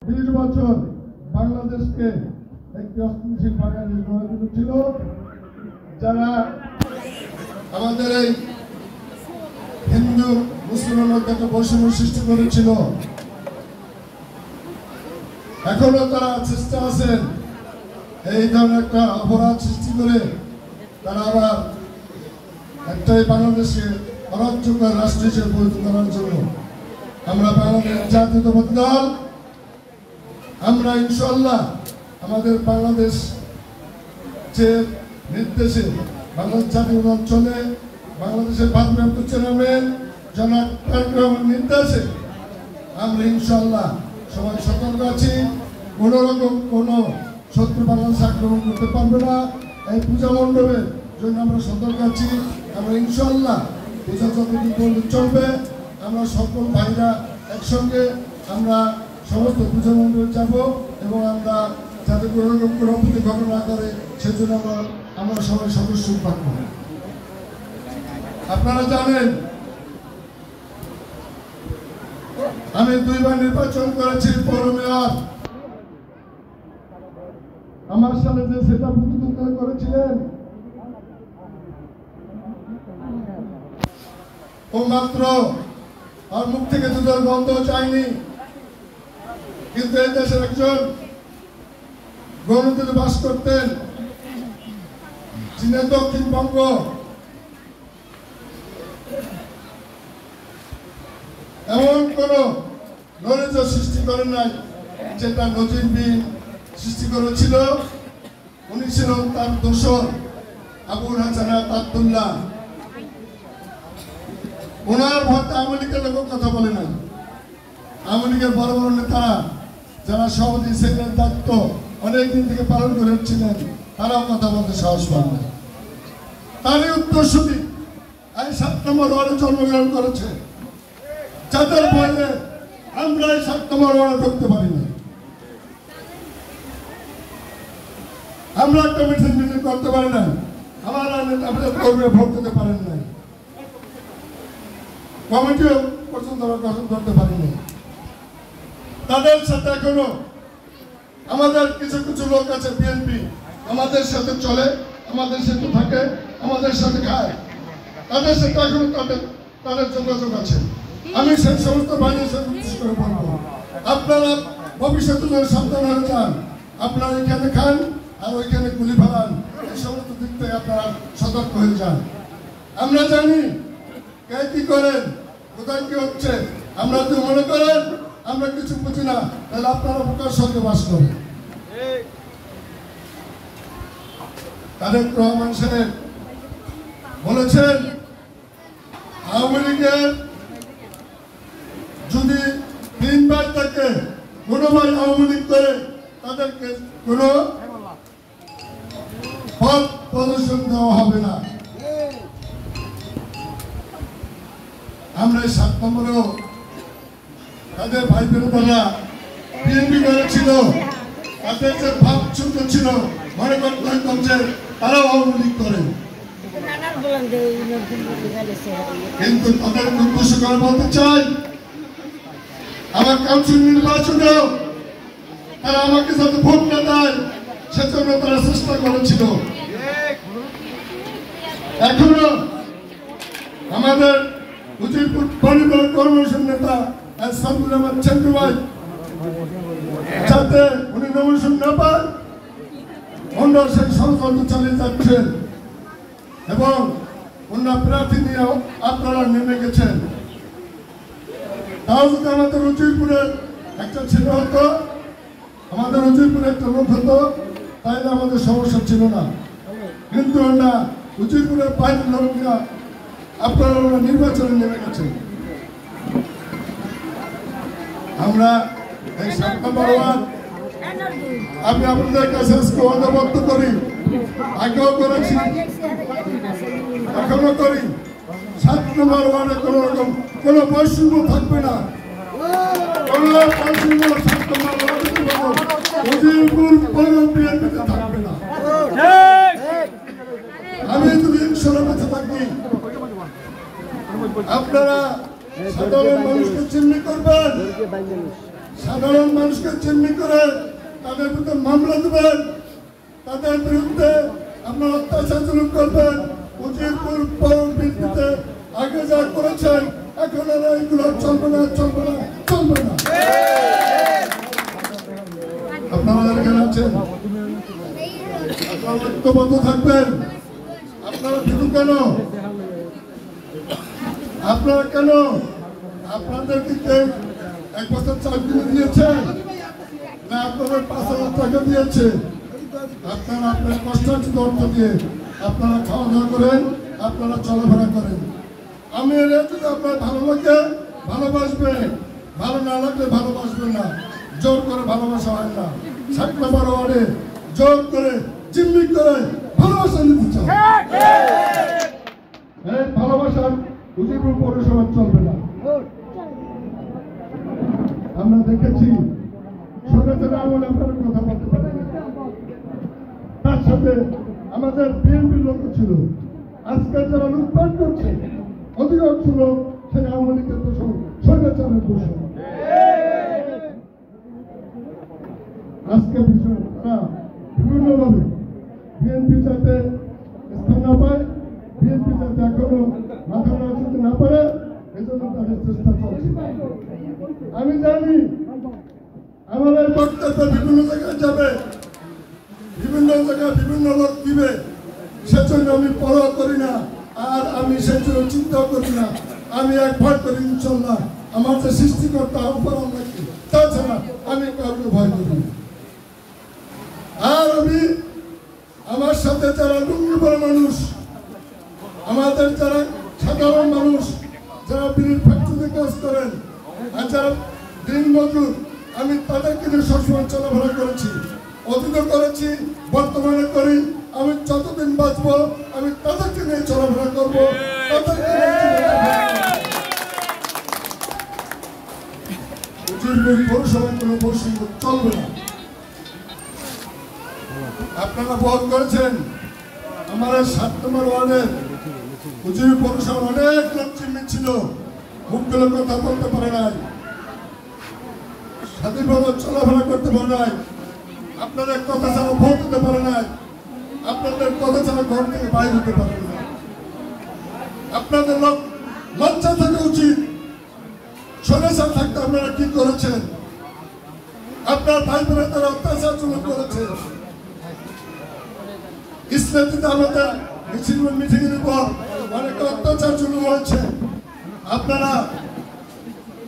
20 বছর বাংলাদেশকে একটি অস্থিতিশীল বাংলাদেশ গড়ে তুলেছিল, যারা আমাদের এই হিন্দু মুসলিমের মধ্যে একটা বৈষম্য সৃষ্টি করেছিল। এখনো তারা চেষ্টা আছেন এই ধরনের একটা অপরাধ সৃষ্টি করে তারা আবার একটাই বাংলাদেশকে অরাজ্যকর রাষ্ট্র হিসেবে পরিণত করার জন্য আমরা বাংলাদেশ জাতীয়তাবাদী দল আমরা ইনশাআল্লাহ আমাদের বাংলাদেশ যে নির্দেশে বাংলাদেশ জাতীয় দল চলে, বাংলাদেশের ভারপ্রাপ্ত চেয়ারম্যান জনাব তারেক রহমানের নির্দেশে আমরা ইনশাআল্লাহ সবাই সতর্ক আছি। কোনো রকম কোনো শত্রু বাংলাদেশ আক্রমণ করতে পারবে না। এই পূজা মণ্ডপের জন্য আমরা সতর্ক আছি। আমরা ইনশাআল্লাহ পূজা যতদিন পর্যন্ত চলবে আমরা সকল ভাইরা একসঙ্গে আমরা সমস্ত পূজা মণ্ডপে যাব এবং আমরা যাতে কোনো রকম কোনো অপ্রীতি ঘটনা করে সেজন্য আমরা সবাই সদস্য থাকবো। আপনারা জানেন আমি 2 বার নির্বাচন করেছি পৌর মেয়র। আমার সাথে যে সেটা প্রতিদ্বন্দ্বিতা করেছিলেন ও মাত্র আর মুখ থেকে দুধের গন্ধ চায়নি, কিন্তু এই দেশের একজন গণতন্ত্রে বাস করতেন চীনের দক্ষিণবঙ্গ, এমন কোন নৈরাজ্য সৃষ্টি করেন নাই যেটা নজিরবিহীন সৃষ্টি করেছিল। উনি ছিলেন তার দোসর আবুল হাসান আব্দুল্লাহ। ওনার ভর্তা আওয়ামী লীগের লোক কথা বলে নাই। আওয়ামী লীগের বড় বড় নেতারা যারা সভাপতি সেক্রেটারির দায়িত্ব অনেকদিন থেকে পালন করে হচ্ছিলেন তারাও কথা বলতে সাহস পান না। তারই উত্তরসূরি এই 7 নম্বর ওয়ার্ডে জন্মগ্রহণ করেছে, যাদের ভয়ে আমরা এই 7 নম্বর ওয়ার্ডে ঢুকতে পারি না। আমরা একটা মিটিং করতে পারি না, আমাদের কর্মী ভোট দিতে পারেন নাই, কমিটিও পর্যন্ত গঠন করতে পারিনি। তাদের সাথে এখনো আমাদের কিছু কিছু লোক আছে বিএনপি আমাদের সাথে চলে, আমাদের সাথে থাকে, আমাদের সাথে খায়, তাদের সাথে এখনো তাদের যোগাযোগ আছে। আমি সেই সমস্ত ভাইয়ের সাথে বিশেষ করে বলবো আপনারা ভবিষ্যতে যদি সাবধান হয়ে যান, আপনারা এখানে খান আর ওইখানে গুলি ফেলান, এই সমস্ত দিক থেকে আপনারা সতর্ক হয়ে যান। আমরা জানি কে কি করেন, কোথায় কি হচ্ছে। আমরা যদি মনে করেন আমরা কিছু বুঝি না, তাহলে আপনারা প্রকার সঙ্গে বাস করেন। তারেক রহমান সাহেব বলেছেন আওয়ামী লীগের যদি 3 ভাই থাকে, কোনো ভাই আওয়ামী লীগ করে তাদেরকে কোনো পদ প্রদর্শন দেওয়া হবে না। আমরা 7 নম্বরেও তাদের ভাই বোনেরা বিএনপি করেছিল, তাদের যে ভাব ছোট ছিল মনে করতেন যে তারাও আওয়ামী লীগ করেন, কিন্তু তাদের উদ্দেশ্য করে বলতে চাই আমার কাউন্সিল নির্বাচনেও তারা আমাকে যাতে ভোট না দেয় সেজন্য তারা চেষ্টা করেছিল। এখনো আমাদের উজিরপুর পরিবার কর্মসূচির নেতা সামদুল আহমদ চন্দ্র ভাই যাতে উনি নমিনেশন না পান অন্য সেই ষড়যন্ত্র চালিয়ে যাচ্ছেন এবং অন্য প্রার্থী নিয়ে আপনারা নেমে গেছেন। তাও যদি আমাদের উজিরপুরের একটা ছেলে হতো, আমাদের উজিরপুরে একটা লোক হতো, তাইলে আমাদের সমস্যা ছিল না। কিন্তু না, উজিরপুরের বাইরের লোকরা আপনারা নির্বাচনে নেমে গেছেন। আমরা এই 7 নম্বর ওয়ার্ড আমি আপনাদের কাছে অনুরোধ করি, আগেও করেছি এখনো করি, 7 নম্বর ওয়ার্ডে কোনো রকম কোনো বৈষম্য থাকবে না। কোনো বৈষম্য 7 নম্বর ওয়ার্ডে উজিরপুর পৌর বিএনপিতে থাকবে না। আমি যদি 100 বেঁচে থাকি আপনারা সাধারণ মানুষকে চিহ্নিত করবেন। সাধারণ মানুষকে চিহ্নিত করে তাদের বিরুদ্ধে মামলা দেবেন, তাদের বিরুদ্ধে আপনারা অত্যাচার জুলুম করবেন। উজিরপুর পৌরপিতে আগে যা করেছেন এখন আর এইগুলো চলবে না, চলবে না, চলবে না। আপনারা এখানে আছেন, আপনারা ঐক্যবদ্ধ থাকবেন। আপনারা ভীতু কেন? আপনারা কেন? আপনাদেরকে কেউ 1 বছর চাকরি দিয়েছেন না আপনাদের 5,000 টাকা দিয়েছে? আপনারা আপনার কষ্টার্জিত অর্থ দিয়ে আপনারা খাওয়া দাওয়া করেন, আপনারা চলাফেরা করেন। আমি এর যদি আপনার ভালো লাগে ভালোবাসবেন, ভালো না লাগলে ভালোবাসবেন না। জোর করে ভালোবাসা হয় না। 7 নম্বর ওয়ার্ডে জোর করে জিম্মি করে ভালোবাসা নিতে চান। এই ভালোবাসার উজিরপুর পৌরসভা চলবে না। আমরা দেখেছি ছোট আমলে আপনারা কথা বলতে পারেন, তার সাথে আমাদের বিএনপির লোক ছিল। আজকে যারা লুটপাট করছে অধিকাংশ লোক সেই আওয়ামী লীগের দোষণ, স্বৈরাচারের দোষণ। আজকে বিষয় তারা বিভিন্নভাবে বিএনপি যাতে স্থান না পায়, বিএনপি যাতে এখনো মাথা নাড়াতে না পারে, এজন্য তাদের চেষ্টা চলছে। আমি জানি আমার এই বক্তব্য বিভিন্ন জায়গায় যাবে, বিভিন্ন জায়গায় বিভিন্ন লোক দিবে, সেজন্য আমি পরোয়া করি না, আর আমি সেজন্য চিন্তাও করি না। আমি এক ভয় করি ইনশাল্লাহ আমার যে সৃষ্টিকর্তা উপর আল্লাহকে, তাছাড়া আমি কাউকে ভয় করি না। আর আমি আমার সাথে যারা লুঙ্গি পরা মানুষ, আমাদের যারা সাধারণ মানুষ, যারা বিড়ির ফ্যাক্টরিতে কাজ করেন আর যারা দিন মজুর, আমি তাদেরকে নিয়ে সবসময় চলাফেরা করেছি, অতীত করেছি, বর্তমানে করি। আমি যতদিন বাঁচবো আমি তাদেরকে নিয়ে চলাফেরা করবো, তাদেরকে পৌরসভার কোনো বৈষম্য চলবে না। আপনারা বহন করেছেন আমার 7 নম্বর ওয়ার্ডের উজিরপুর পৌরসভার অনেক লোক চিহ্নিত ছিল, মুখগুলো কথা বলতে পারে নাই, স্বাধীনভাবে চলাফেরা করতে পারে নাই, আপনাদের কথা ছাড়া ভোট দিতে পারে নাই, আপনাদের কথা ছাড়া ঘর থেকে বাইরে হতে পারে না। আপনাদের লজ্জা থাকা উচিত। স্বৈরাচার থাকতে আপনারা কি করেছেন? আপনার ভাই বোনেরা তারা অত্যাচার জুলুম করেছে। ইসলামীতে আমাদের মিছিলের পর অনেক অত্যাচার জুলুম হয়েছে, আপনারা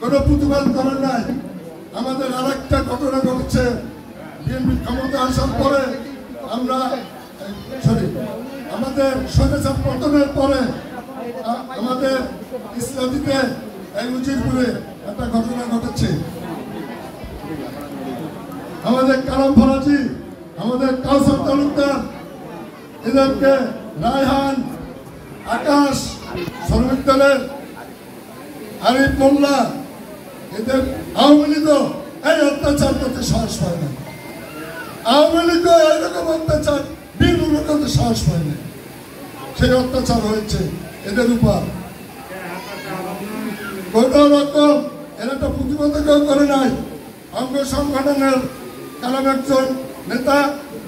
কোনো প্রতিবাদ করেন নাই। আমাদের আরেকটা ঘটনা ঘটেছে, বিএনপি ক্ষমতা আসার পরে আমাদের স্বৈরাচার পতনের পরে আমাদের ইসলামীতে এই উজিরপুরে একটা ঘটনা ঘটেছে। আমাদের কালাম ফরাজি, আমাদের কাউসার তালুকদার, এদেরকে রায়হান, আকাশ, শ্রমিক দলের আরিফ মোল্লা, এদের আওয়ামী লীগও এই অত্যাচার করতে সাহস পায় না। আওয়ামী লীগও এইরকম অত্যাচার বিলুপ্ত করতে সাহস পায় না। সেই অত্যাচার হয়েছে এদের উপর। কোনো রকম এরা তো প্রতিবাদ কেউ করে নাই। অঙ্গ সংগঠনের কালাম একজন নেতা,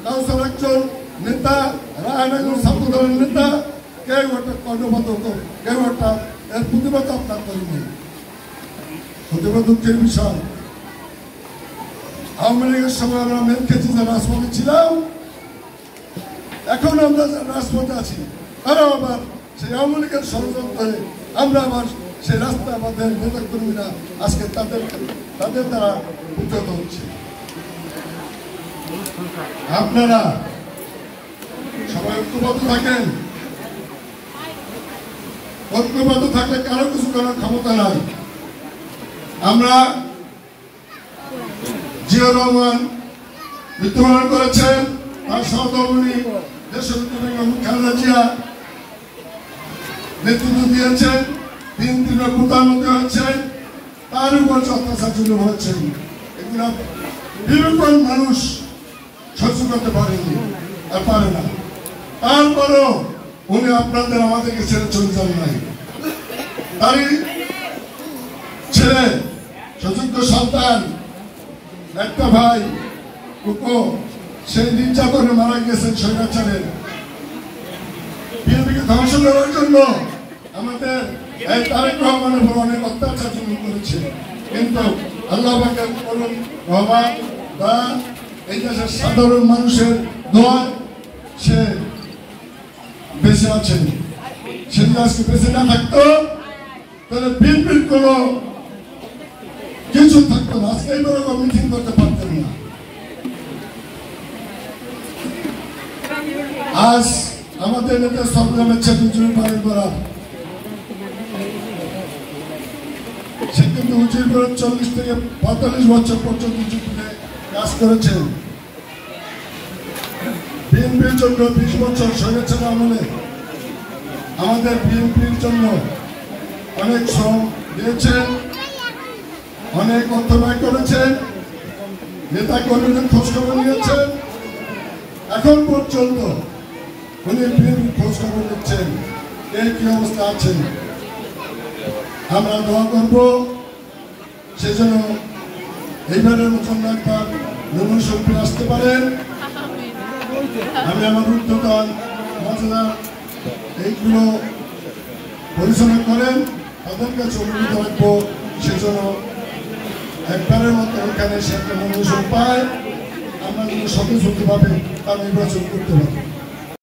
কাউসার একজন নেতা, রায়হান একজন ছাত্র দলের নেতা, কেউ একটা কর্ণপাত, কেউ একটা এর প্রতিবাদ আপনার করেনি। প্রতিবাদ দুঃখের বিষয়। আওয়ামী লীগের সময় আমরা মেন খেয়েছি, যে রাজপথে ছিলাম, এখন আমরা রাজপথে আছি, তারা আবার সেই আওয়ামী লীগের ষড়যন্ত্রে আমরা আবার সেই রাস্তা আমাদের নেতা কর্মীরা আজকে তাদের দ্বারা উদ্যত হচ্ছে। আপনারা সবাই ঐক্যবদ্ধ থাকেন। ঐক্যবদ্ধ থাকলে কারো কিছু করার ক্ষমতা নাই। আমরা জিয়াউর রহমান মৃত্যুবরণ করেছেন, তার সহধর্মিণী দেশনেত্রী বেগম খালেদা জিয়া নেতৃত্ব দিয়েছেন, 3 দিনের প্রধানমন্ত্রী হয়েছেন, তার উপর অত্যাচার জুলুম হয়েছে। এগুলো বিভিন্ন মানুষ সহ্য করতে পারেনি আর পারে না। তারপরেও উনি আপনাদের আমাদেরকে ছেড়ে চলে যান নাই। তারই ছেলে সুযোগ্য সন্তান একটা ভাই কুকো সেই নির্যাতনে মারা গেছেন স্বৈরাচারের। বিএনপিকে ধ্বংস করার জন্য আমাদের এই তারেক রহমানের উপর অনেক অত্যাচার করেছে, কিন্তু আল্লাহ পাকের করুন রহমান বা এই দেশের সাধারণ মানুষের দোয়া সে বেঁচে আছেন। সে আজকে বেঁচে না থাকতো তাহলে বিএনপির কোনো কিছু থাকতো না, আজকে এইভাবে মিটিং করতে পারতেন না। আজ আমাদের নেতা সংগ্রামের ছেলে পালন করা, সে কিন্তু উচিত করে 40 থেকে 45 বছর পর্যন্ত যুদ্ধে কাজ করেছেন। বিএনপির জন্য 20 বছর স্বৈরাচার আমলে আমাদের বিএনপির জন্য অনেক শ্রম দিয়েছেন, অনেক অর্থ ব্যয় করেছেন, নেতা কর্মীদের খোঁজখবর নিয়েছেন। এখন পর্যন্ত উনি বিএনপি খোঁজখবর নিচ্ছেন কে কি অবস্থা আছেন। আমরা দোয়া করব সেজন্য এইবারের মতন একবার নমস্কার ফিরে আসতে পারেন। আমি আমার উদ্যোগন মর্যাদা এইগুলো পরিচালনা করেন, তাদের কাছে অনুরোধ রাখবো সেজন্য একবারের মতো এখানে সে একটা নমস্কার পায়, আমরা যেন স্বতঃস্ফূর্তভাবে তার নির্বাচন করতে পারি।